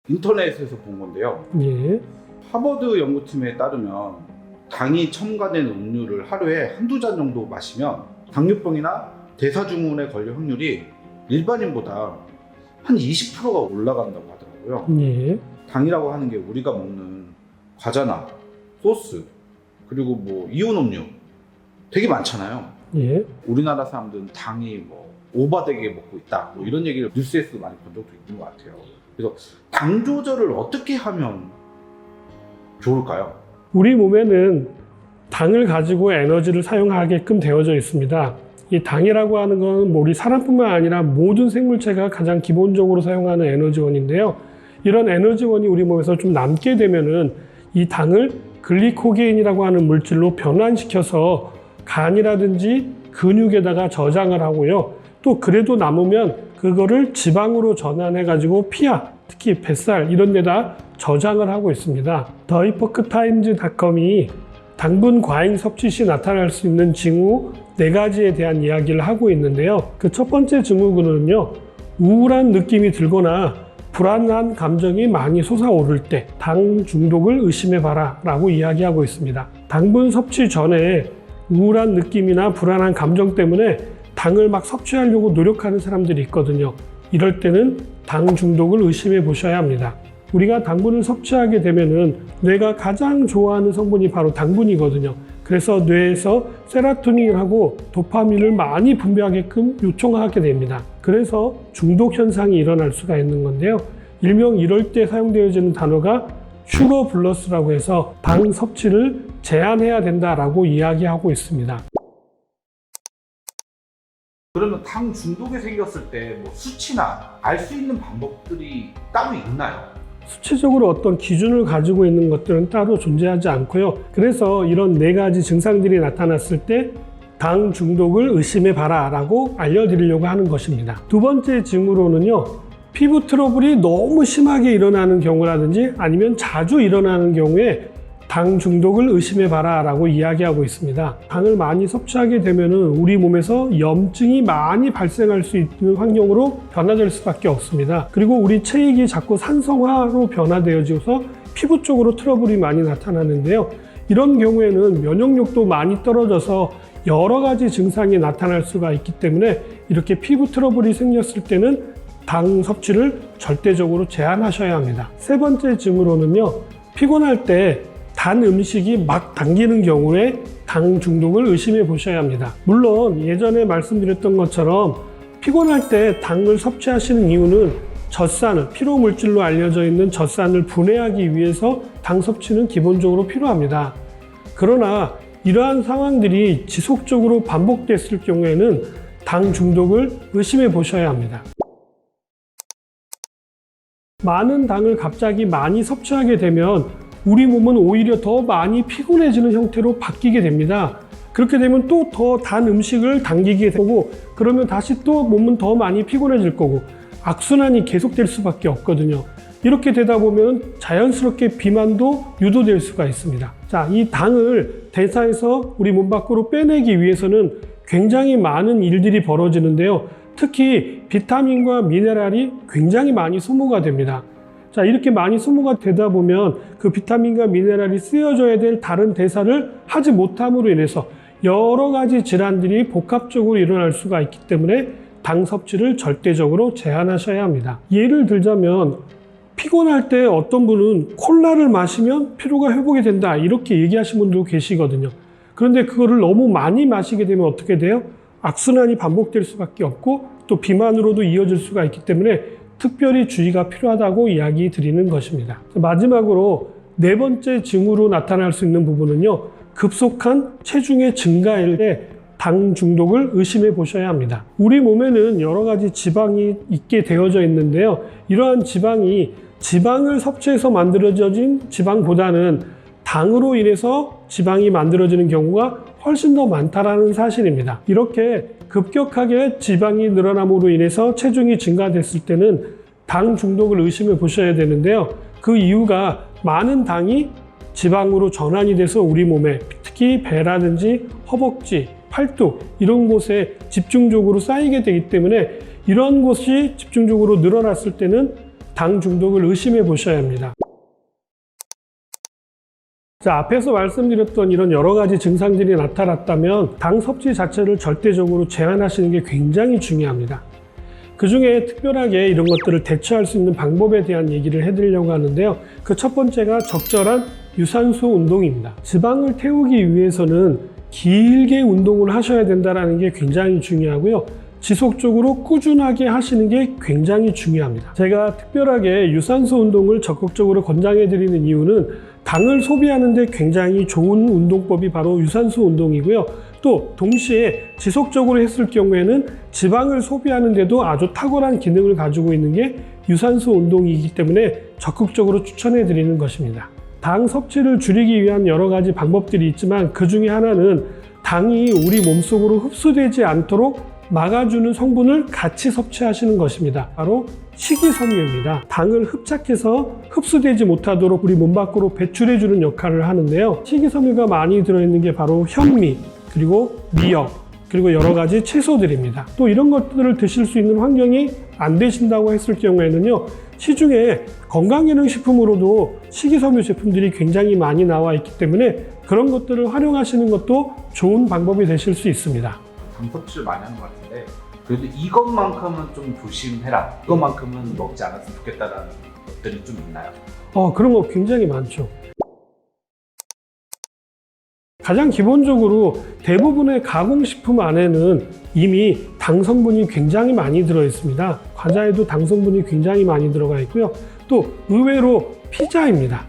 인터넷에서 본 건데요. 예. 하버드 연구팀에 따르면 당이 첨가된 음료를 하루에 한두 잔 정도 마시면 당뇨병이나 대사증후군에 걸릴 확률이 일반인보다 한 20%가 올라간다고 하더라고요. 예. 당이라고 하는 게 우리가 먹는 과자나 소스 그리고 뭐 이온 음료 되게 많잖아요. 예. 우리나라 사람들은 당이 뭐 오바되게 먹고 있다 뭐 이런 얘기를 뉴스에서 많이 본 적도 있는 것 같아요. 그래서 당 조절을 어떻게 하면 좋을까요? 우리 몸에는 당을 가지고 에너지를 사용하게끔 되어져 있습니다. 이 당이라고 하는 건 우리 사람뿐만 아니라 모든 생물체가 가장 기본적으로 사용하는 에너지원인데요. 이런 에너지원이 우리 몸에서 좀 남게 되면은 이 당을 글리코겐이라고 하는 물질로 변환시켜서 간이라든지 근육에다가 저장을 하고요. 또 그래도 남으면 그거를 지방으로 전환해 가지고 피하, 특히 뱃살 이런 데다 저장을 하고 있습니다. 더히포크타임즈닷컴이 당분 과잉 섭취 시 나타날 수 있는 징후 4가지에 대한 이야기를 하고 있는데요. 그 첫 번째 증후군은요, 우울한 느낌이 들거나 불안한 감정이 많이 솟아오를 때 당 중독을 의심해봐라 라고 이야기하고 있습니다. 당분 섭취 전에 우울한 느낌이나 불안한 감정 때문에 당을 막 섭취하려고 노력하는 사람들이 있거든요. 이럴 때는 당 중독을 의심해 보셔야 합니다. 우리가 당분을 섭취하게 되면은 뇌가 가장 좋아하는 성분이 바로 당분이거든요. 그래서 뇌에서 세로토닌하고 도파민을 많이 분비하게끔 요청하게 됩니다. 그래서 중독 현상이 일어날 수가 있는 건데요. 일명 이럴 때 사용되어지는 단어가 슈거 블러스라고 해서 당 섭취를 제한해야 된다라고 이야기하고 있습니다. 그러면 당 중독이 생겼을 때 뭐 수치나 알 수 있는 방법들이 따로 있나요? 수치적으로 어떤 기준을 가지고 있는 것들은 따로 존재하지 않고요. 그래서 이런 4가지 증상들이 나타났을 때 당 중독을 의심해 봐라 라고 알려드리려고 하는 것입니다. 두 번째 징후로는요, 피부 트러블이 너무 심하게 일어나는 경우라든지 아니면 자주 일어나는 경우에 당 중독을 의심해 봐라 라고 이야기하고 있습니다. 당을 많이 섭취하게 되면 우리 몸에서 염증이 많이 발생할 수 있는 환경으로 변화될 수밖에 없습니다. 그리고 우리 체액이 자꾸 산성화로 변화되어져서 피부 쪽으로 트러블이 많이 나타나는데요. 이런 경우에는 면역력도 많이 떨어져서 여러 가지 증상이 나타날 수가 있기 때문에 이렇게 피부 트러블이 생겼을 때는 당 섭취를 절대적으로 제한하셔야 합니다. 세 번째 징후로는요, 피곤할 때 단 음식이 막 당기는 경우에 당 중독을 의심해 보셔야 합니다. 물론 예전에 말씀드렸던 것처럼 피곤할 때 당을 섭취하시는 이유는 젖산을, 피로 물질로 알려져 있는 젖산을 분해하기 위해서 당 섭취는 기본적으로 필요합니다. 그러나 이러한 상황들이 지속적으로 반복됐을 경우에는 당 중독을 의심해 보셔야 합니다. 많은 당을 갑자기 많이 섭취하게 되면 우리 몸은 오히려 더 많이 피곤해지는 형태로 바뀌게 됩니다. 그렇게 되면 또 더 단 음식을 당기게 되고, 그러면 다시 또 몸은 더 많이 피곤해질 거고, 악순환이 계속될 수밖에 없거든요. 이렇게 되다 보면 자연스럽게 비만도 유도될 수가 있습니다. 자, 이 당을 대사에서 우리 몸 밖으로 빼내기 위해서는 굉장히 많은 일들이 벌어지는데요. 특히 비타민과 미네랄이 굉장히 많이 소모가 됩니다. 자, 이렇게 많이 소모가 되다 보면 그 비타민과 미네랄이 쓰여져야 될 다른 대사를 하지 못함으로 인해서 여러 가지 질환들이 복합적으로 일어날 수가 있기 때문에 당 섭취를 절대적으로 제한하셔야 합니다. 예를 들자면 피곤할 때 어떤 분은 콜라를 마시면 피로가 회복이 된다 이렇게 얘기하시는 분도 계시거든요. 그런데 그거를 너무 많이 마시게 되면 어떻게 돼요? 악순환이 반복될 수밖에 없고 또 비만으로도 이어질 수가 있기 때문에 특별히 주의가 필요하다고 이야기 드리는 것입니다. 마지막으로 4번째 징후로 나타날 수 있는 부분은요, 급속한 체중의 증가일 때 당 중독을 의심해 보셔야 합니다. 우리 몸에는 여러 가지 지방이 있게 되어져 있는데요. 이러한 지방이 지방을 섭취해서 만들어진 지방보다는 당으로 인해서 지방이 만들어지는 경우가 훨씬 더 많다는 사실입니다. 이렇게 급격하게 지방이 늘어남으로 인해서 체중이 증가됐을 때는 당 중독을 의심해 보셔야 되는데요. 그 이유가 많은 당이 지방으로 전환이 돼서 우리 몸에 특히 배라든지 허벅지, 팔뚝 이런 곳에 집중적으로 쌓이게 되기 때문에 이런 곳이 집중적으로 늘어났을 때는 당 중독을 의심해 보셔야 합니다. 자, 앞에서 말씀드렸던 이런 여러 가지 증상들이 나타났다면 당 섭취 자체를 절대적으로 제한하시는 게 굉장히 중요합니다. 그 중에 특별하게 이런 것들을 대처할 수 있는 방법에 대한 얘기를 해드리려고 하는데요. 그 첫 번째가 적절한 유산소 운동입니다. 지방을 태우기 위해서는 길게 운동을 하셔야 된다는 게 굉장히 중요하고요. 지속적으로 꾸준하게 하시는 게 굉장히 중요합니다. 제가 특별하게 유산소 운동을 적극적으로 권장해 드리는 이유는 당을 소비하는 데 굉장히 좋은 운동법이 바로 유산소 운동이고요. 또 동시에 지속적으로 했을 경우에는 지방을 소비하는 데도 아주 탁월한 기능을 가지고 있는 게 유산소 운동이기 때문에 적극적으로 추천해 드리는 것입니다. 당 섭취를 줄이기 위한 여러 가지 방법들이 있지만 그 중에 하나는 당이 우리 몸속으로 흡수되지 않도록 막아주는 성분을 같이 섭취하시는 것입니다. 바로 식이섬유입니다. 당을 흡착해서 흡수되지 못하도록 우리 몸 밖으로 배출해주는 역할을 하는데요. 식이섬유가 많이 들어있는 게 바로 현미, 그리고 미역, 그리고 여러 가지 채소들입니다. 또 이런 것들을 드실 수 있는 환경이 안 되신다고 했을 경우에는요, 시중에 건강기능식품으로도 식이섬유 제품들이 굉장히 많이 나와 있기 때문에 그런 것들을 활용하시는 것도 좋은 방법이 되실 수 있습니다. 당 섭취를 많이 하는 것 같은데 그래도 이것만큼은 좀 조심해라, 이것만큼은 먹지 않았으면 좋겠다라는 것들이 좀 있나요? 그런 거 굉장히 많죠. 가장 기본적으로 대부분의 가공식품 안에는 이미 당 성분이 굉장히 많이 들어 있습니다. 과자에도 당 성분이 굉장히 많이 들어가 있고요. 또 의외로 피자입니다.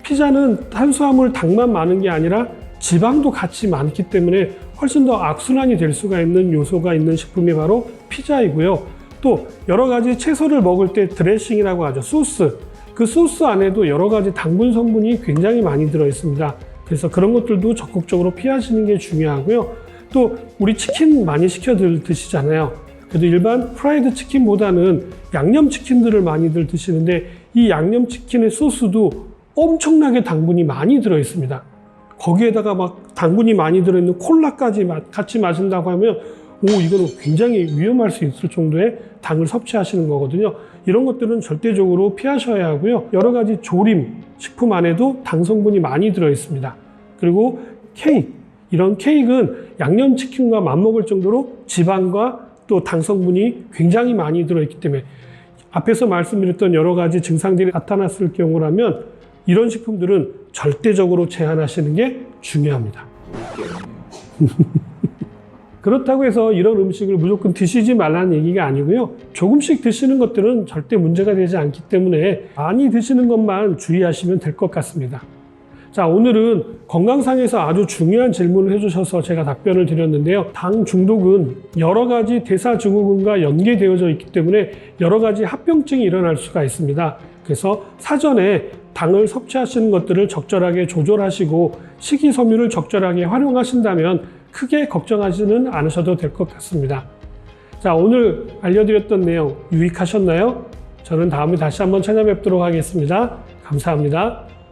피자는 탄수화물, 당만 많은 게 아니라 지방도 같이 많기 때문에 훨씬 더 악순환이 될 수가 있는 요소가 있는 식품이 바로 피자이고요. 또 여러 가지 채소를 먹을 때 드레싱이라고 하죠. 소스. 그 소스 안에도 여러 가지 당분 성분이 굉장히 많이 들어 있습니다. 그래서 그런 것들도 적극적으로 피하시는 게 중요하고요. 또 우리 치킨 많이 시켜 드시잖아요. 그래도 일반 프라이드 치킨보다는 양념 치킨들을 많이들 드시는데 이 양념 치킨의 소스도 엄청나게 당분이 많이 들어 있습니다. 거기에다가 막 당분이 많이 들어있는 콜라까지 같이 마신다고 하면 이거는 굉장히 위험할 수 있을 정도의 당을 섭취하시는 거거든요. 이런 것들은 절대적으로 피하셔야 하고요. 여러 가지 조림 식품 안에도 당 성분이 많이 들어 있습니다. 그리고 케이크, 이런 케이크는 양념치킨과 맞먹을 정도로 지방과 또 당 성분이 굉장히 많이 들어 있기 때문에 앞에서 말씀드렸던 여러 가지 증상들이 나타났을 경우라면 이런 식품들은 절대적으로 제한하시는 게 중요합니다. 그렇다고 해서 이런 음식을 무조건 드시지 말라는 얘기가 아니고요. 조금씩 드시는 것들은 절대 문제가 되지 않기 때문에 많이 드시는 것만 주의하시면 될 것 같습니다. 자, 오늘은 건강상에서 아주 중요한 질문을 해주셔서 제가 답변을 드렸는데요. 당 중독은 여러 가지 대사증후군과 연계되어져 있기 때문에 여러 가지 합병증이 일어날 수가 있습니다. 그래서 사전에 당을 섭취하시는 것들을 적절하게 조절하시고 식이섬유를 적절하게 활용하신다면 크게 걱정하지는 않으셔도 될 것 같습니다. 자, 오늘 알려드렸던 내용 유익하셨나요? 저는 다음에 다시 한번 찾아뵙도록 하겠습니다. 감사합니다.